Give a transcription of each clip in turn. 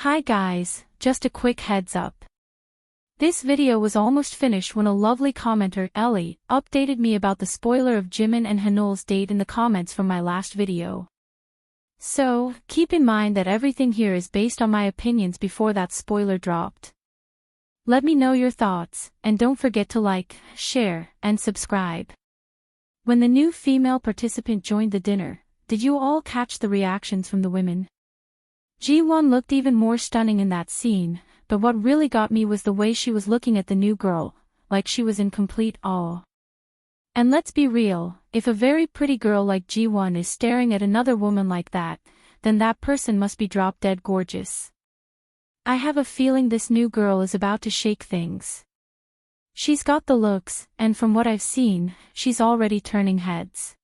Hi guys, just a quick heads up. This video was almost finished when a lovely commenter, Ellie, updated me about the spoiler of Jimin and Hanol's date in the comments from my last video. So, keep in mind that everything here is based on my opinions before that spoiler dropped. Let me know your thoughts, and don't forget to like, share, and subscribe. When the new female participant joined the dinner, did you all catch the reactions from the women? Jiwan looked even more stunning in that scene, but what really got me was the way she was looking at the new girl, like she was in complete awe. And let's be real, if a very pretty girl like Jiwan is staring at another woman like that, then that person must be drop-dead gorgeous. I have a feeling this new girl is about to shake things. She's got the looks, and from what I've seen, she's already turning heads.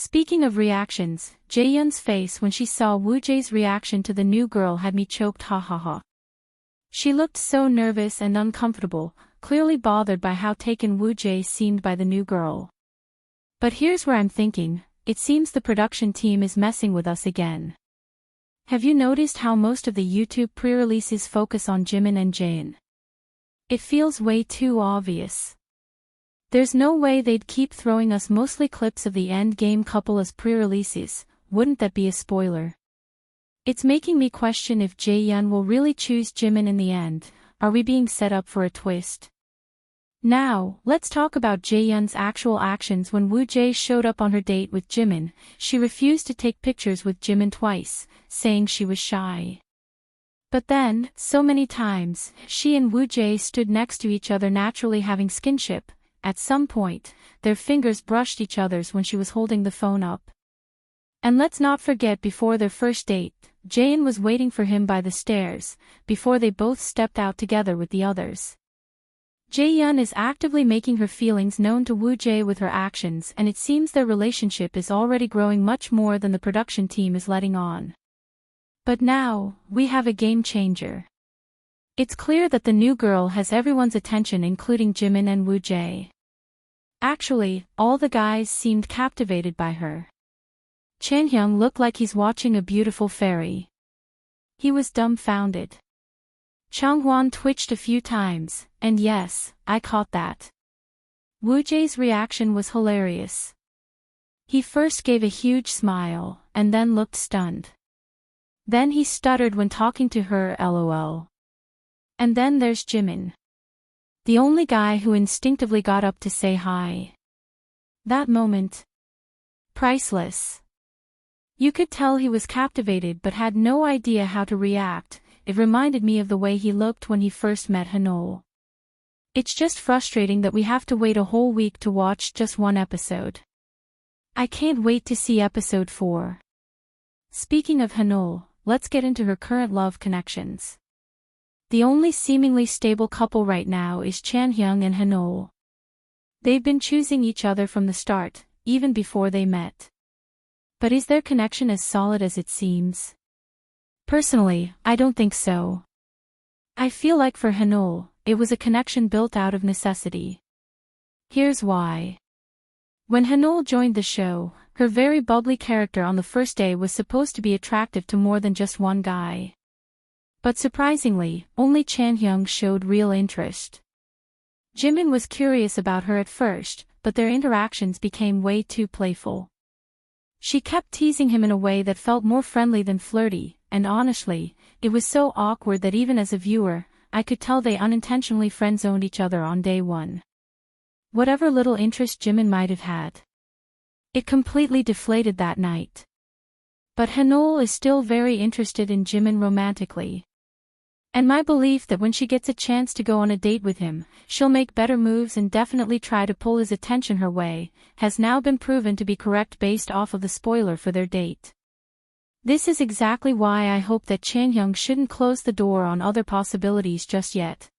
Speaking of reactions, Jaehyun's face when she saw Woojae's reaction to the new girl had me choked ha ha ha. She looked so nervous and uncomfortable, clearly bothered by how taken Woojae seemed by the new girl. But here's where I'm thinking, it seems the production team is messing with us again. Have you noticed how most of the YouTube pre-releases focus on Jimin and Jaehyun? It feels way too obvious. There's no way they'd keep throwing us mostly clips of the endgame couple as pre-releases, wouldn't that be a spoiler? It's making me question if Jaehyun will really choose Jimin in the end. Are we being set up for a twist? Now, let's talk about Jaehyun's actual actions when Woojae showed up on her date with Jimin. She refused to take pictures with Jimin twice, saying she was shy. But then, so many times, she and Woojae stood next to each other naturally having skinship. At some point, their fingers brushed each other's when she was holding the phone up. And let's not forget before their first date, Jaehyun was waiting for him by the stairs, before they both stepped out together with the others. Jaehyun is actively making her feelings known to Woojae with her actions, and it seems their relationship is already growing much more than the production team is letting on. But now, we have a game changer. It's clear that the new girl has everyone's attention including Jimin and Woojae. Actually, all the guys seemed captivated by her. Chanhyung looked like he's watching a beautiful fairy. He was dumbfounded. Chong Huan twitched a few times, and yes, I caught that. Woojae's reaction was hilarious. He first gave a huge smile, and then looked stunned. Then he stuttered when talking to her, lol. And then there's Jimin. The only guy who instinctively got up to say hi. That moment. Priceless. You could tell he was captivated but had no idea how to react. It reminded me of the way he looked when he first met Hanol. It's just frustrating that we have to wait a whole week to watch just one episode. I can't wait to see episode 4. Speaking of Hanol, let's get into her current love connections. The only seemingly stable couple right now is Hyong and Hanol. They've been choosing each other from the start, even before they met. But is their connection as solid as it seems? Personally, I don't think so. I feel like for Hanol, it was a connection built out of necessity. Here's why. When Hanol joined the show, her very bubbly character on the first day was supposed to be attractive to more than just one guy. But surprisingly, only Chanhyung showed real interest. Jimin was curious about her at first, but their interactions became way too playful. She kept teasing him in a way that felt more friendly than flirty, and honestly, it was so awkward that even as a viewer, I could tell they unintentionally friend-zoned each other on day one. Whatever little interest Jimin might have had, it completely deflated that night. But Hanol is still very interested in Jimin romantically. And my belief that when she gets a chance to go on a date with him, she'll make better moves and definitely try to pull his attention her way, has now been proven to be correct based off of the spoiler for their date. This is exactly why I hope that Chanhyung shouldn't close the door on other possibilities just yet.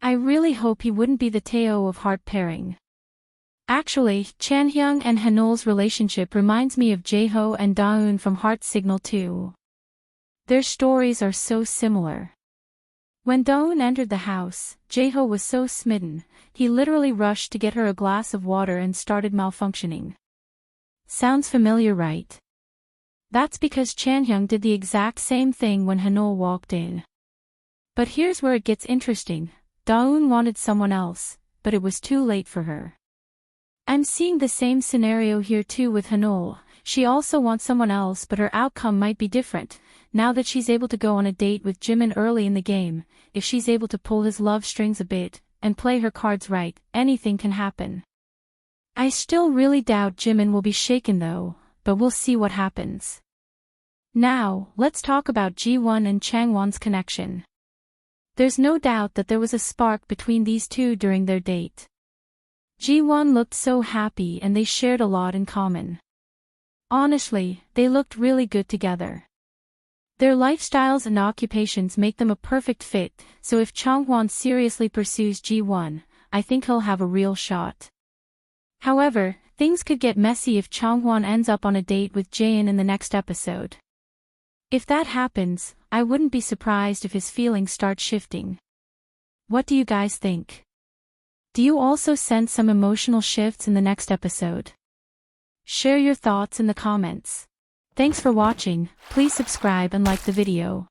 I really hope he wouldn't be the Taeo of heart pairing. Actually, Chanhyung and Hanol's relationship reminds me of Jaeho and Daeun from Heart Signal 2. Their stories are so similar. When Daeun entered the house, Jaeho was so smitten, he literally rushed to get her a glass of water and started malfunctioning. Sounds familiar, right? That's because Chanhyung did the exact same thing when Hanol walked in. But here's where it gets interesting. Daeun wanted someone else, but it was too late for her. I'm seeing the same scenario here too with Hanol. She also wants someone else, but her outcome might be different. Now that she's able to go on a date with Jimin early in the game, if she's able to pull his love strings a bit, and play her cards right, anything can happen. I still really doubt Jimin will be shaken though, but we'll see what happens. Now, let's talk about Jiwan and Changwon's connection. There's no doubt that there was a spark between these two during their date. Jiwan looked so happy and they shared a lot in common. Honestly, they looked really good together. Their lifestyles and occupations make them a perfect fit, so if Chongwon seriously pursues Jiwan, I think he'll have a real shot. However, things could get messy if Chongwon ends up on a date with Jaein in the next episode. If that happens, I wouldn't be surprised if his feelings start shifting. What do you guys think? Do you also sense some emotional shifts in the next episode? Share your thoughts in the comments. Thanks for watching, please subscribe and like the video.